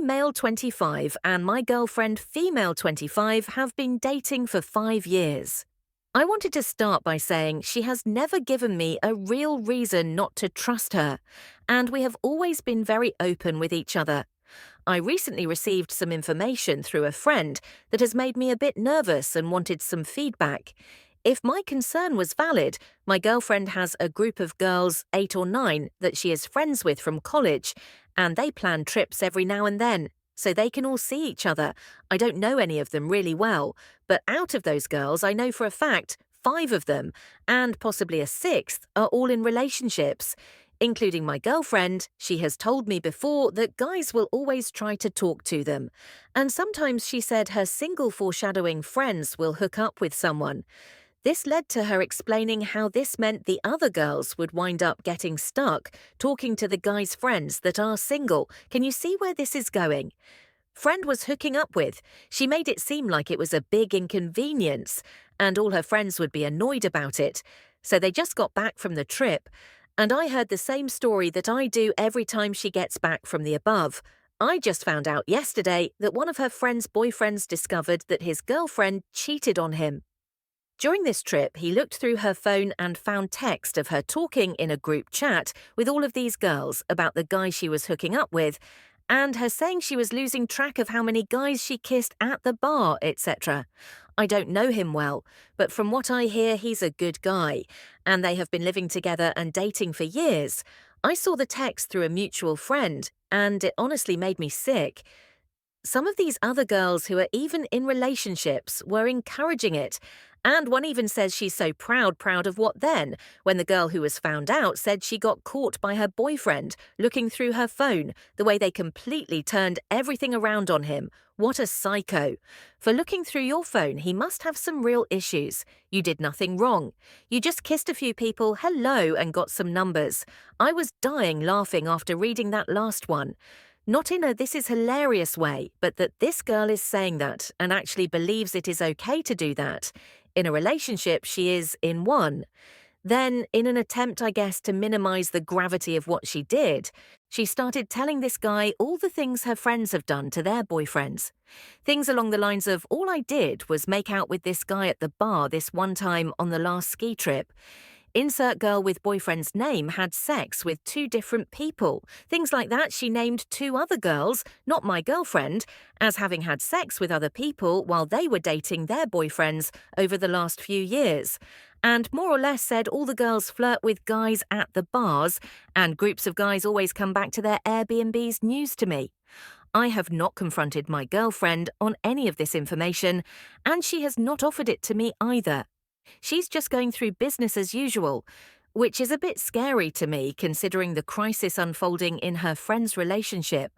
male 25 and my girlfriend female 25 have been dating for 5 years. I wanted to start by saying she has never given me a real reason not to trust her, and we have always been very open with each other. I recently received some information through a friend that has made me a bit nervous and wanted some feedback. If my concern was valid, my girlfriend has a group of girls, 8 or 9, that she is friends with from college, and they plan trips every now and then, so they can all see each other. I don't know any of them really well, but out of those girls, I know for a fact 5 of them, and possibly a 6th, are all in relationships. Including my girlfriend, she has told me before that guys will always try to talk to them. And sometimes she said her single foreshadowing friends will hook up with someone. This led to her explaining how this meant the other girls would wind up getting stuck, talking to the guys' friends that are single. Can you see where this is going? Friend was hooking up with. She made it seem like it was a big inconvenience, and all her friends would be annoyed about it. So they just got back from the trip. And I heard the same story that I do every time she gets back from the above. I just found out yesterday that one of her friend's boyfriends discovered that his girlfriend cheated on him. During this trip, he looked through her phone and found text of her talking in a group chat with all of these girls about the guy she was hooking up with, and her saying she was losing track of how many guys she kissed at the bar, etc. I don't know him well, but from what I hear, he's a good guy, and they have been living together and dating for years. I saw the text through a mutual friend, and it honestly made me sick. Some of these other girls who are even in relationships were encouraging it, and one even says she's so proud of what then, when the girl who was found out said she got caught by her boyfriend looking through her phone, the way they completely turned everything around on him. What a psycho. For looking through your phone, he must have some real issues. You did nothing wrong. You just kissed a few people, hello, and got some numbers. I was dying laughing after reading that last one. Not in a "this is hilarious" way, but that this girl is saying that and actually believes it is okay to do that. In a relationship, she is in one. Then, in an attempt, I guess, to minimize the gravity of what she did, she started telling this guy all the things her friends have done to their boyfriends. Things along the lines of, all I did was make out with this guy at the bar this one time on the last ski trip. Insert girl with boyfriend's name had sex with 2 different people. Things like that. She named 2 other girls, not my girlfriend, as having had sex with other people while they were dating their boyfriends over the last few years. And more or less said all the girls flirt with guys at the bars, and groups of guys always come back to their Airbnbs news to me. I have not confronted my girlfriend on any of this information, and she has not offered it to me either. She's just going through business as usual, which is a bit scary to me considering the crisis unfolding in her friend's relationship.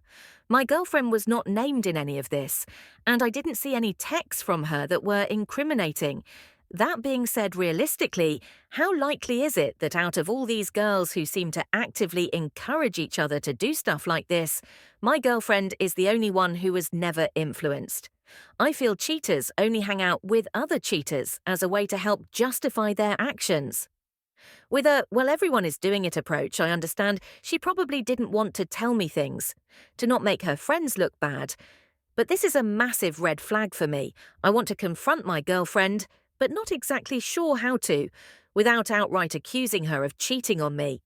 My girlfriend was not named in any of this, and I didn't see any texts from her that were incriminating. That being said, realistically, how likely is it that out of all these girls who seem to actively encourage each other to do stuff like this, my girlfriend is the only one who was never influenced? I feel cheaters only hang out with other cheaters as a way to help justify their actions. With a, well, everyone is doing it approach, I understand she probably didn't want to tell me things, to not make her friends look bad. But this is a massive red flag for me. I want to confront my girlfriend, but not exactly sure how to, without outright accusing her of cheating on me.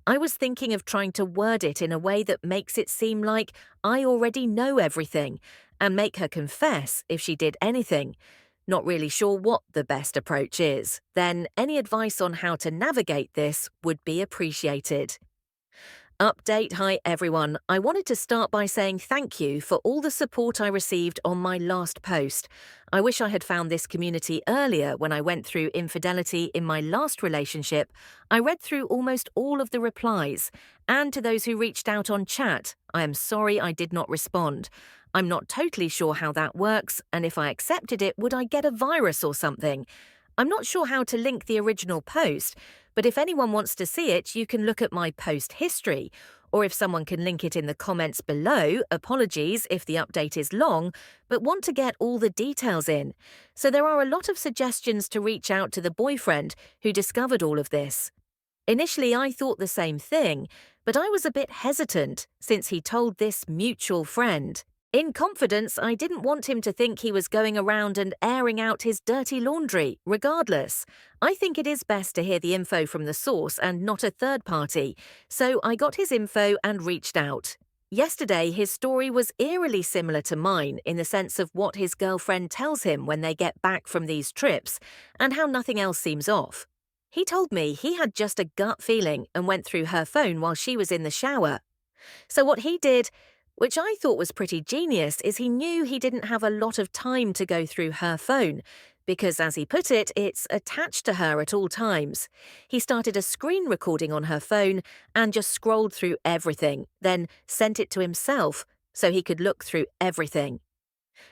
I was thinking of trying to word it in a way that makes it seem like I already know everything, and make her confess if she did anything. Not really sure what the best approach is. Then any advice on how to navigate this would be appreciated. Update. Hi everyone. I wanted to start by saying thank you for all the support I received on my last post. I wish I had found this community earlier when I went through infidelity in my last relationship. I read through almost all of the replies, and to those who reached out on chat, I am sorry I did not respond. I'm not totally sure how that works, and if I accepted it, would I get a virus or something? I'm not sure how to link the original post, but if anyone wants to see it, you can look at my post history, or if someone can link it in the comments below. Apologies if the update is long, but want to get all the details in. So there are a lot of suggestions to reach out to the boyfriend who discovered all of this. Initially, I thought the same thing, But I was a bit hesitant since he told this mutual friend. In confidence, I didn't want him to think he was going around and airing out his dirty laundry. Regardless, I think it is best to hear the info from the source and not a third party, so I got his info and reached out. Yesterday, his story was eerily similar to mine in the sense of what his girlfriend tells him when they get back from these trips and how nothing else seems off. He told me he had just a gut feeling and went through her phone while she was in the shower. So what he did, which I thought was pretty genius, is he knew he didn't have a lot of time to go through her phone because, as he put it, it's attached to her at all times. He started a screen recording on her phone and just scrolled through everything, then sent it to himself so he could look through everything.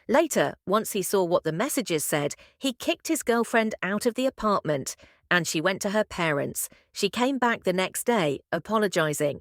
Later, once he saw what the messages said, he kicked his girlfriend out of the apartment and she went to her parents. She came back the next day, apologizing.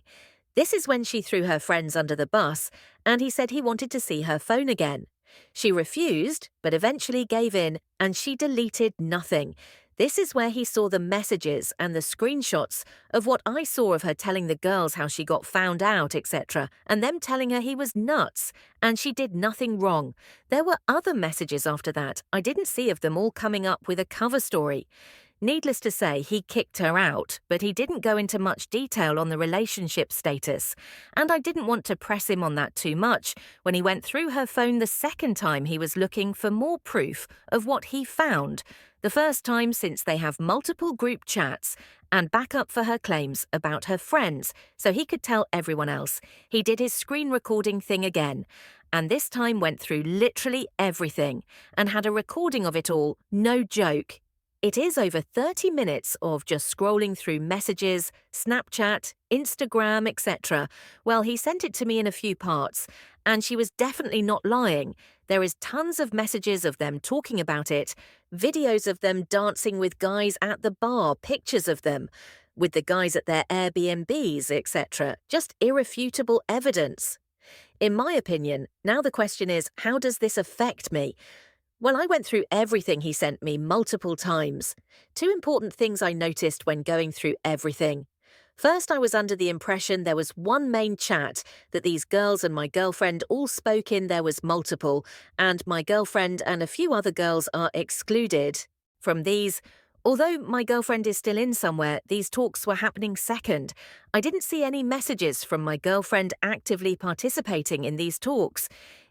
This is when she threw her friends under the bus, and he said he wanted to see her phone again. She refused, but eventually gave in, and she deleted nothing. This is where he saw the messages and the screenshots of what I saw of her telling the girls how she got found out, etc., and them telling her he was nuts, and she did nothing wrong. There were other messages after that. I didn't see of them all coming up with a cover story. Needless to say, he kicked her out, but he didn't go into much detail on the relationship status, and I didn't want to press him on that too much when he went through her phone the second time he was looking for more proof of what he found, the first time since they have multiple group chats, and backup for her claims about her friends, so he could tell everyone else. He did his screen recording thing again, and this time went through literally everything, and had a recording of it all, no joke. It is over 30 minutes of just scrolling through messages, Snapchat, Instagram, etc. Well, he sent it to me in a few parts, and she was definitely not lying. There is tons of messages of them talking about it, videos of them dancing with guys at the bar, pictures of them, with the guys at their Airbnbs, etc. Just irrefutable evidence. In my opinion, now the question is, how does this affect me? Well, I went through everything he sent me multiple times. Two important things I noticed when going through everything. First, I was under the impression there was one main chat, that these girls and my girlfriend all spoke in. There was multiple, and my girlfriend and a few other girls are excluded from these. Although my girlfriend is still in somewhere, these talks were happening second. I didn't see any messages from my girlfriend actively participating in these talks.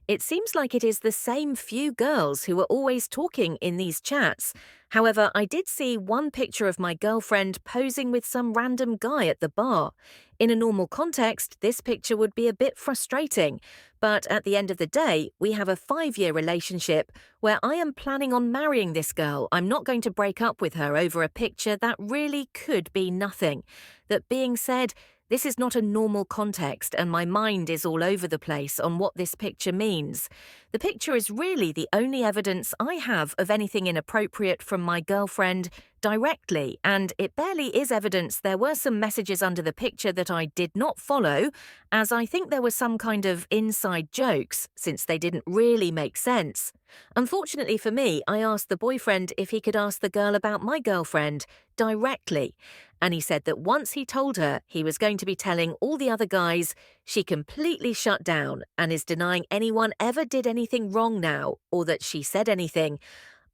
It seems like it is the same few girls who are always talking in these chats. However, I did see one picture of my girlfriend posing with some random guy at the bar. In a normal context, this picture would be a bit frustrating. But at the end of the day, we have a 5-year relationship where I am planning on marrying this girl. I'm not going to break up with her over a picture that really could be nothing. That being said, this is not a normal context, and my mind is all over the place on what this picture means. The picture is really the only evidence I have of anything inappropriate from my girlfriend directly, and it barely is evidence. There were some messages under the picture that I did not follow, as I think there were some kind of inside jokes, since they didn't really make sense. Unfortunately for me, I asked the boyfriend if he could ask the girl about my girlfriend directly, and he said that once he told her he was going to be telling all the other guys, she completely shut down and is denying anyone ever did anything wrong now, or that she said anything.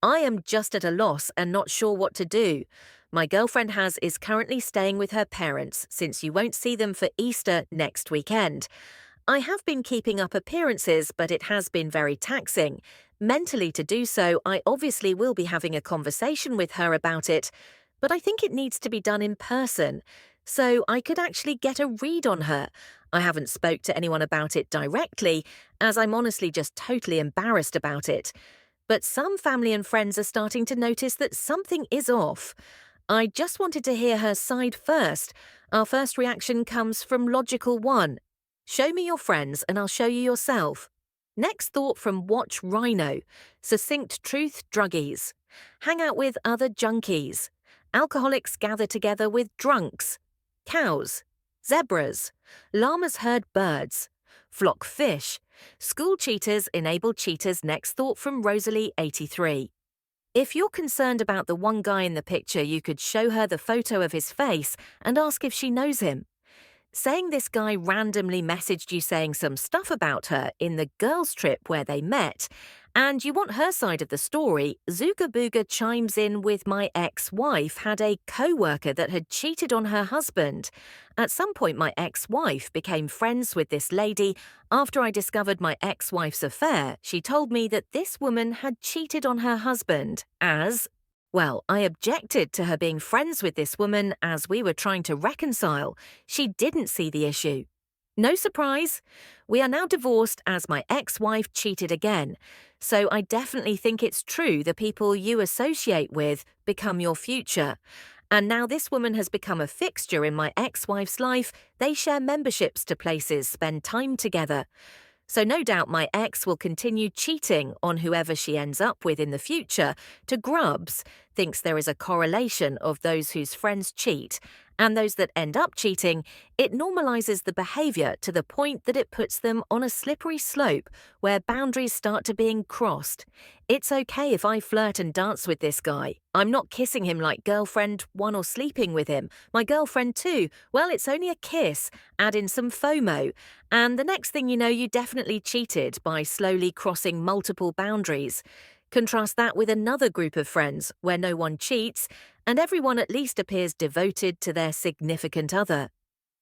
I am just at a loss and not sure what to do. My girlfriend is currently staying with her parents, since you won't see them for Easter next weekend. I have been keeping up appearances, but it has been very taxing. Mentally to do so, I obviously will be having a conversation with her about it, but I think it needs to be done in person, so I could actually get a read on her. I haven't spoke to anyone about it directly, as I'm honestly just totally embarrassed about it. But some family and friends are starting to notice that something is off. I just wanted to hear her side first. Our first reaction comes from Logical 1. Show me your friends and I'll show you yourself. Next thought from Watch Rhino. Succinct truth druggies. Hang out with other junkies. Alcoholics gather together with drunks. Cows. Zebras. Llamas herd birds. Flock fish. School cheaters enable cheaters. Next thought from Rosalie 83. If you're concerned about the one guy in the picture, you could show her the photo of his face and ask if she knows him. Saying this guy randomly messaged you saying some stuff about her in the girls' trip where they met, and you want her side of the story, Zuga Booga chimes in with my ex-wife had a co-worker that had cheated on her husband. At some point, my ex-wife became friends with this lady. After I discovered my ex-wife's affair, she told me that this woman had cheated on her husband well, I objected to her being friends with this woman as we were trying to reconcile. She didn't see the issue. No surprise. We are now divorced as my ex-wife cheated again. So I definitely think it's true the people you associate with become your future. And now this woman has become a fixture in my ex-wife's life. They share memberships to places, spend time together. So no doubt my ex will continue cheating on whoever she ends up with in the future. To Grubbs, thinks there is a correlation of those whose friends cheat and those that end up cheating. It normalizes the behavior to the point that it puts them on a slippery slope where boundaries start to being crossed. It's okay if I flirt and dance with this guy. I'm not kissing him like girlfriend one or sleeping with him. My girlfriend too. Well, it's only a kiss. Add in some FOMO. And the next thing you know, you definitely cheated by slowly crossing multiple boundaries. Contrast that with another group of friends where no one cheats and everyone at least appears devoted to their significant other.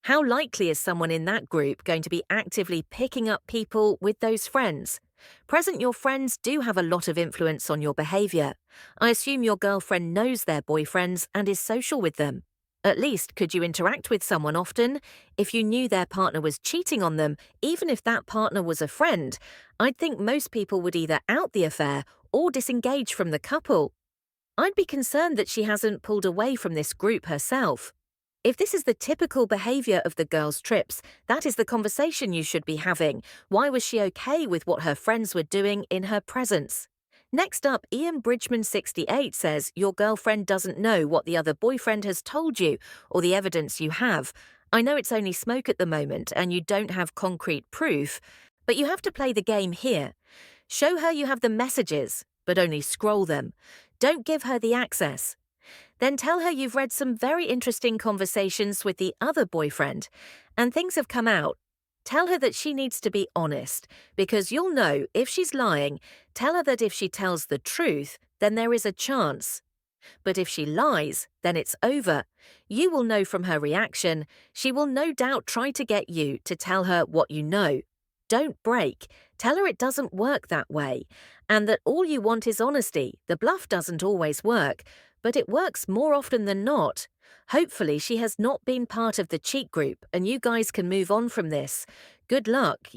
How likely is someone in that group going to be actively picking up people with those friends? Present your friends do have a lot of influence on your behavior. I assume your girlfriend knows their boyfriends and is social with them. At least, could you interact with someone often? If you knew their partner was cheating on them, even if that partner was a friend, I'd think most people would either out the affair or disengage from the couple. I'd be concerned that she hasn't pulled away from this group herself. If this is the typical behavior of the girls' trips, that is the conversation you should be having. Why was she okay with what her friends were doing in her presence? Next up, Ian Bridgman68 says your girlfriend doesn't know what the other boyfriend has told you or the evidence you have. I know it's only smoke at the moment and you don't have concrete proof, but you have to play the game here. Show her you have the messages, but only scroll them. Don't give her the access. Then tell her you've read some very interesting conversations with the other boyfriend, and things have come out. Tell her that she needs to be honest, because you'll know if she's lying. Tell her that if she tells the truth, then there is a chance. But if she lies, then it's over. You will know from her reaction. She will no doubt try to get you to tell her what you know. Don't break. Tell her it doesn't work that way, and that all you want is honesty. The bluff doesn't always work, but it works more often than not. Hopefully she has not been part of the cheat group and you guys can move on from this. Good luck.